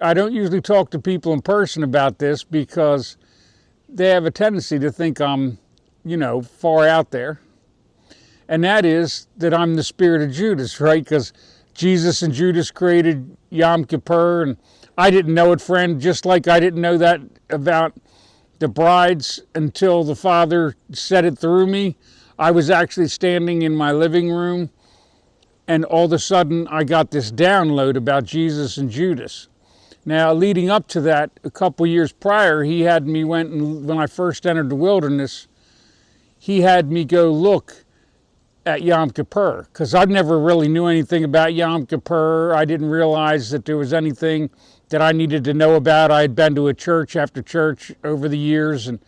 I don't usually talk to people in person about this because they have a tendency to think I'm, far out there. And that is that I'm the spirit of Judas, right? Because Jesus and Judas created Yom Kippur, and I didn't know it, friend, just like I didn't know that about the brides until the Father said it through me. I was actually standing in my living room, and all of a sudden I got this download about Jesus and Judas. Now, leading up to that, a couple years prior, he had me when I first entered the wilderness, he had me go look at Yom Kippur, because I never really knew anything about Yom Kippur. I didn't realize that there was anything that I needed to know about. I had been to a church after church over the years, and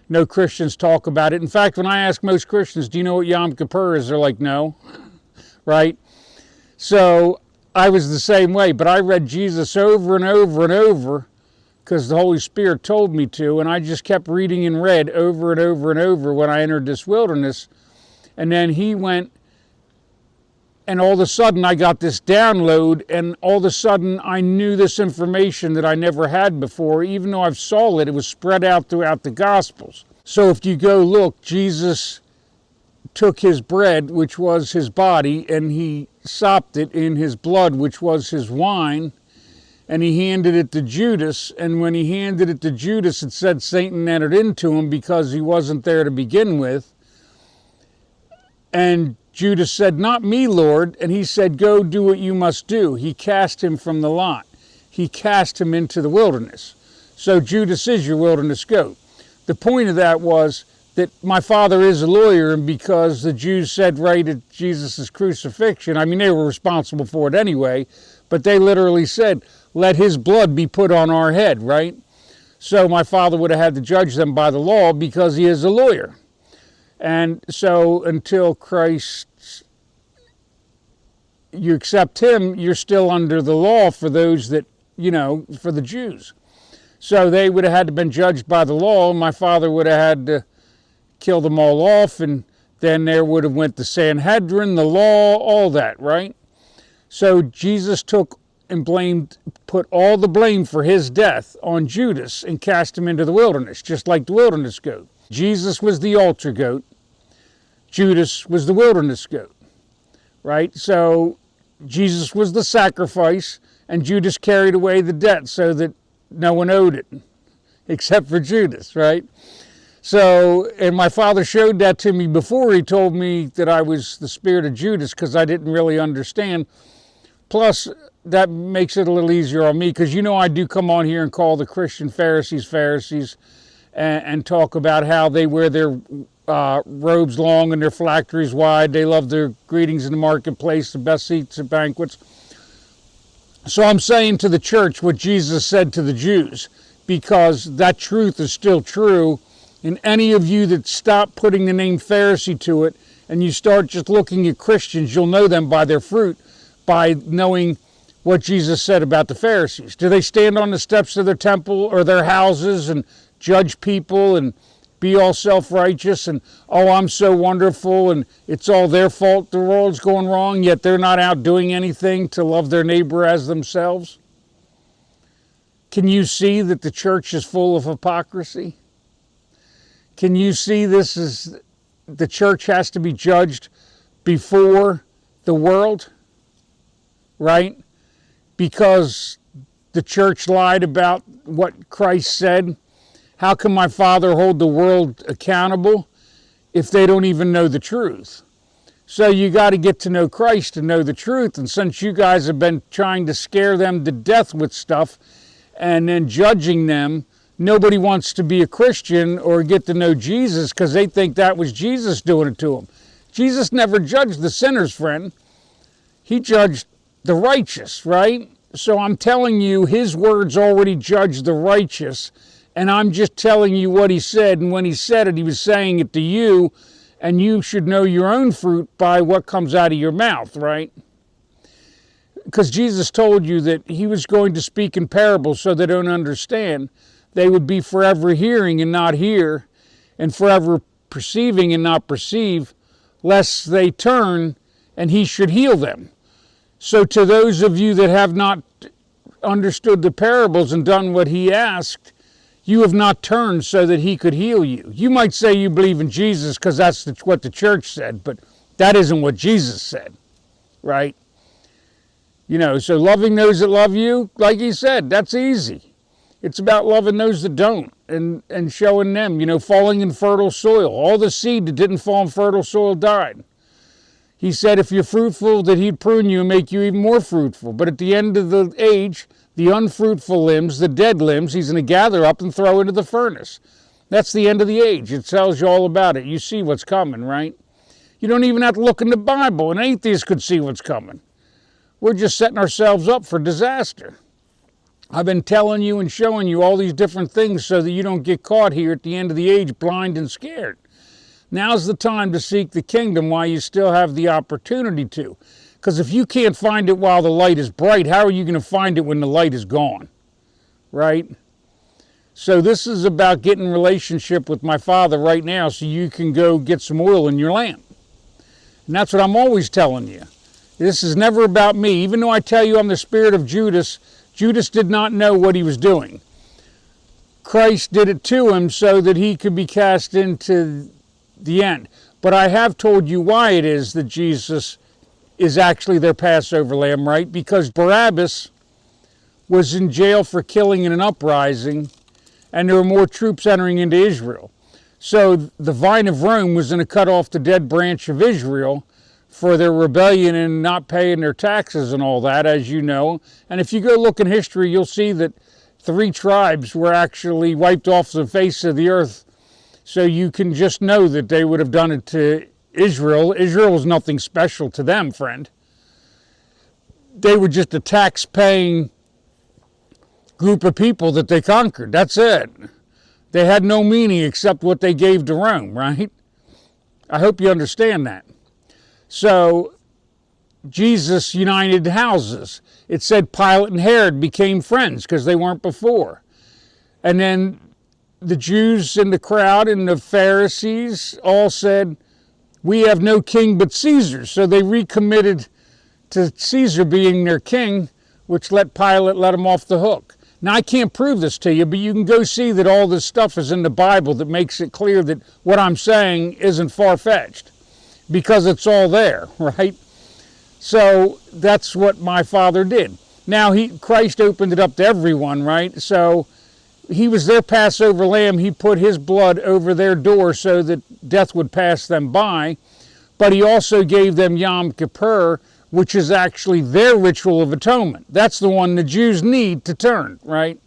no Christians talk about it. In fact, when I ask most Christians, do you know what Yom Kippur is? They're like, no, right? So I was the same way, but I read Jesus over and over and over because the Holy Spirit told me to, and I just kept reading and read over and over and over when I entered this wilderness. And then he went, and all of a sudden I got this download, and all of a sudden I knew this information that I never had before. Even though I've saw it, it was spread out throughout the Gospels. So if you go look, Jesus took his bread, which was his body, and he sopped it in his blood, which was his wine, and he handed it to Judas. And when he handed it to Judas, it said Satan entered into him because he wasn't there to begin with. And Judas said, not me, Lord. And he said, go do what you must do. He cast him from the lot. He cast him into the wilderness. So Judas is your wilderness goat. The point of that was that my father is a lawyer, and because the Jews said right at Jesus' crucifixion, I mean, they were responsible for it anyway, but they literally said, let his blood be put on our head, right? So my father would have had to judge them by the law because he is a lawyer. And so until Christ, you accept him, you're still under the law for those that, for the Jews. So they would have had to been judged by the law, and my father would have had to kill them all off, and then there would have went the Sanhedrin, the law, all that, right? So Jesus took and put all the blame for his death on Judas and cast him into the wilderness, just like the wilderness goat. Jesus was the altar goat. Judas was the wilderness goat, right? So Jesus was the sacrifice, and Judas carried away the debt so that no one owed it, except for Judas, right? So, and my father showed that to me before he told me that I was the spirit of Judas, because I didn't really understand. Plus, that makes it a little easier on me, because I do come on here and call the Christian Pharisees, and talk about how they wear their robes long and their phylacteries wide. They love their greetings in the marketplace, the best seats at banquets. So I'm saying to the church what Jesus said to the Jews, because that truth is still true. And any of you that stop putting the name Pharisee to it and you start just looking at Christians, you'll know them by their fruit, by knowing what Jesus said about the Pharisees. Do they stand on the steps of their temple or their houses and judge people and be all self-righteous and, oh, I'm so wonderful and it's all their fault the world's going wrong, yet they're not out doing anything to love their neighbor as themselves? Can you see that the church is full of hypocrisy? Can you see this is the church has to be judged before the world, right? Because the church lied about what Christ said. How can my Father hold the world accountable if they don't even know the truth? So you got to get to know Christ to know the truth. And since you guys have been trying to scare them to death with stuff and then judging them, nobody wants to be a Christian or get to know Jesus because they think that was Jesus doing it to them. Jesus never judged the sinners, friend. He judged the righteous, right? So I'm telling you, his words already judged the righteous. And I'm just telling you what he said. And when he said it, he was saying it to you. And you should know your own fruit by what comes out of your mouth, right? Because Jesus told you that he was going to speak in parables so they don't understand. They would be forever hearing and not hear, and forever perceiving and not perceive, lest they turn and he should heal them. So to those of you that have not understood the parables and done what he asked, you have not turned so that he could heal you. You might say you believe in Jesus because that's what the church said, but that isn't what Jesus said, right? You know, so loving those that love you, like he said, that's easy. It's about loving those that don't and showing them, you know, falling in fertile soil. All the seed that didn't fall in fertile soil died. He said if you're fruitful, that he'd prune you and make you even more fruitful. But at the end of the age, the unfruitful limbs, the dead limbs, he's going to gather up and throw into the furnace. That's the end of the age. It tells you all about it. You see what's coming, right? You don't even have to look in the Bible. An atheist could see what's coming. We're just setting ourselves up for disaster. I've been telling you and showing you all these different things so that you don't get caught here at the end of the age blind and scared. Now's the time to seek the kingdom while you still have the opportunity to. Because if you can't find it while the light is bright, how are you going to find it when the light is gone? Right? So this is about getting in relationship with my Father right now so you can go get some oil in your lamp. And that's what I'm always telling you. This is never about me. Even though I tell you I'm the spirit of Judas, Judas did not know what he was doing. Christ did it to him so that he could be cast into the end. But I have told you why it is that Jesus is actually their Passover lamb, right? Because Barabbas was in jail for killing in an uprising, and there were more troops entering into Israel. So the vine of Rome was going to cut off the dead branch of Israel for their rebellion and not paying their taxes and all that, as you know. And if you go look in history, you'll see that 3 tribes were actually wiped off the face of the earth. So you can just know that they would have done it to Israel. Israel was nothing special to them, friend. They were just a tax-paying group of people that they conquered. That's it. They had no meaning except what they gave to Rome, right? I hope you understand that. So Jesus united houses. It said Pilate and Herod became friends because they weren't before. And then the Jews in the crowd and the Pharisees all said, we have no king but Caesar. So they recommitted to Caesar being their king, which let Pilate let him off the hook. Now, I can't prove this to you, but you can go see that all this stuff is in the Bible that makes it clear that what I'm saying isn't far-fetched, because it's all there, right? So that's what my Father did. Now, Christ opened it up to everyone, right? So he was their Passover lamb. He put his blood over their door so that death would pass them by. But he also gave them Yom Kippur, which is actually their ritual of atonement. That's the one the Jews need to turn, right?